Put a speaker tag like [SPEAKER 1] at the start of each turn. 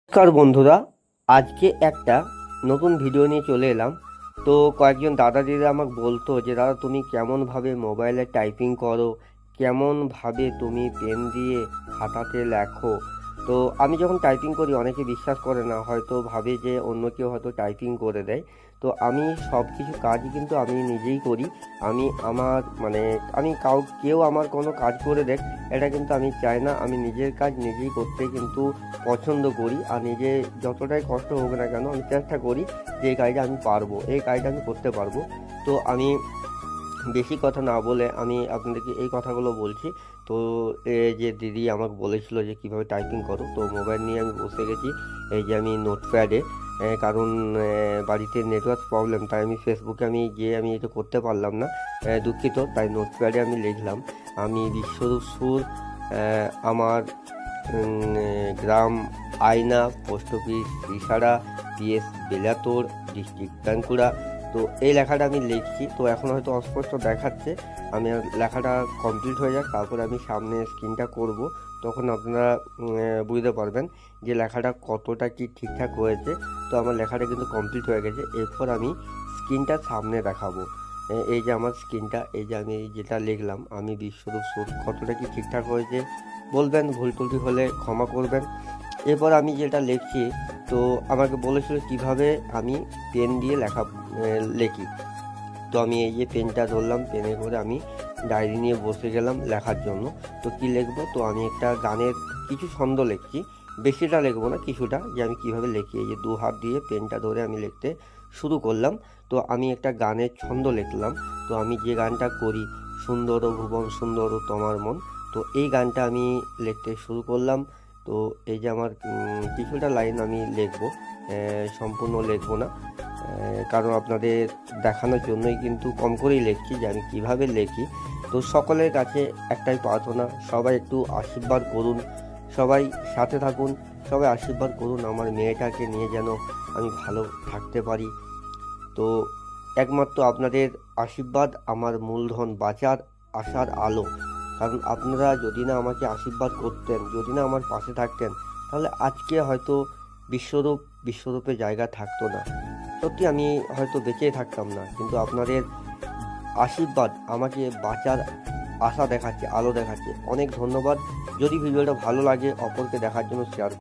[SPEAKER 1] নমস্কার বন্ধুরা, আজকে একটা নতুন ভিডিও নিয়ে চলে এলাম। তো কয়েকজন দাদা দিদা আমাকে বলতো যে দাদা তুমি কেমনভাবে মোবাইলে টাইপিং করো, কেমনভাবে তুমি পেন দিয়ে খাতাতে লেখো। তো আমি যখন টাইপিং করি অনেকে বিশ্বাস করে না, হয়তো ভাবে যে অন্য কেউ হয়তো টাইপিং করে দেয়। তো আমি সব কিছু কাজই কিন্তু আমি নিজেই করি। আমি আমার কেউ আমার কোনো কাজ করে দেখ, এটা কিন্তু আমি চাই না। আমি নিজের কাজ নিজেই করতে কিন্তু পছন্দ করি, আর নিজে যতটাই কষ্ট হোক না কেন আমি চেষ্টা করি যে এই কাজটা আমি পারবো, এই কাজটা আমি করতে পারবো। তো আমি বেশি কথা না বলে আমি আপনাদেরকে এই কথাগুলো বলছি। তো যে দিদি আমাকে বলেছিল যে কিভাবে টাইপিং করো, তো মোবাইল নিয়ে আমি বসে গেছি। এই যে আমি নোটপ্যাডে, কারণ বাড়িতে নেটওয়ার্ক প্রবলেম, তাই আমি ফেসবুকে আমি এটা করতে পারলাম না, দুঃখিত। তাই নোটপ্যাডে আমি লিখলাম, আমি বিশ্বরূপ সুর, আমার গ্রাম আয়না, পোস্ট অফিস ইশারা, পিএস বেলাতোর, ডিস্ট্রিক্ট বাঁকুড়া। তো এই লেখাটা আমি লিখছি। তো এখন হয়তো অস্পষ্ট দেখাচ্ছে, আমি লেখাটা কমপ্লিট হয়ে যাক, তারপরে আমি সামনে স্ক্রিনটা করব, তখন আপনারা বুঝতে পারবেন যে লেখাটা কতটা কি ঠিকঠাক হয়েছে। তো আমার লেখাটা কিন্তু কমপ্লিট হয়ে গেছে। এরপর আমি স্ক্রিনটা সামনে দেখাবো। এই যে আমার স্ক্রিনটা, এই যে আমি যেটা লিখলাম, আমি বিশ্বরূপ সুর, কতটা কি ঠিকঠাক হয়েছে বলবেন, ভুল ত্রুটি হলে ক্ষমা করবেন। এরপর আমি যেটা লিখছি, তো আমাকে বলেছিল কিভাবে আমি পেন দিয়ে লিখি। তো আমি এই যে পেনটা ধরলাম, পেনে করে আমি ডায়েরি নিয়ে বসে গেলাম লেখার জন্য। তো কি লিখবো, তো আমি একটা গানের কিছু ছন্দ লিখছি, বেশিটা লিখবো না, কিছুটা, যে আমি কিভাবে লিখি। এই যে দু হাত দিয়ে পেনটা ধরে আমি লিখতে শুরু করলাম। তো আমি একটা গানের ছন্দ লিখলাম। তো আমি যে গানটা করি, সুন্দর ও ভুবন সুন্দর ও তোমার মন, তো এই গানটা আমি লিখতে শুরু করলাম। তো এই যে আমার কিছুটা লাইন আমি লিখবো, সম্পূর্ণ লিখবো না, কারণ আপনাদের দেখানোর জন্যই কিন্তু কম করেই লিখছি যে আমি কীভাবে লিখি। তো সকলের কাছে একটাই প্রার্থনা, সবাই একটু আশীর্বাদ করুন, সবাই সাথে থাকুন, সবাই আশীর্বাদ করুন আমার মেয়েটাকে নিয়ে, যেন আমি ভালো থাকতে পারি। তো একমাত্র আপনাদের আশীর্বাদ আমার মূলধন, বাঁচার আশার আলো। কারণ আপনারা যদি না আমাকে আশীর্বাদ করতেন, যদি না আমার পাশে থাকতেন, তাহলে আজকে হয়তো বিশ্বরূপে জায়গা থাকতো না। সত্যি আমি হয়তো বেঁচেই থাকতাম না, কিন্তু আপনাদের আশীর্বাদ আমাকে বাঁচার আশা দেখাচ্ছে, আলো দেখাচ্ছে। অনেক ধন্যবাদ। যদি ভিডিওটা ভালো লাগে অপরকে দেখার জন্য শেয়ার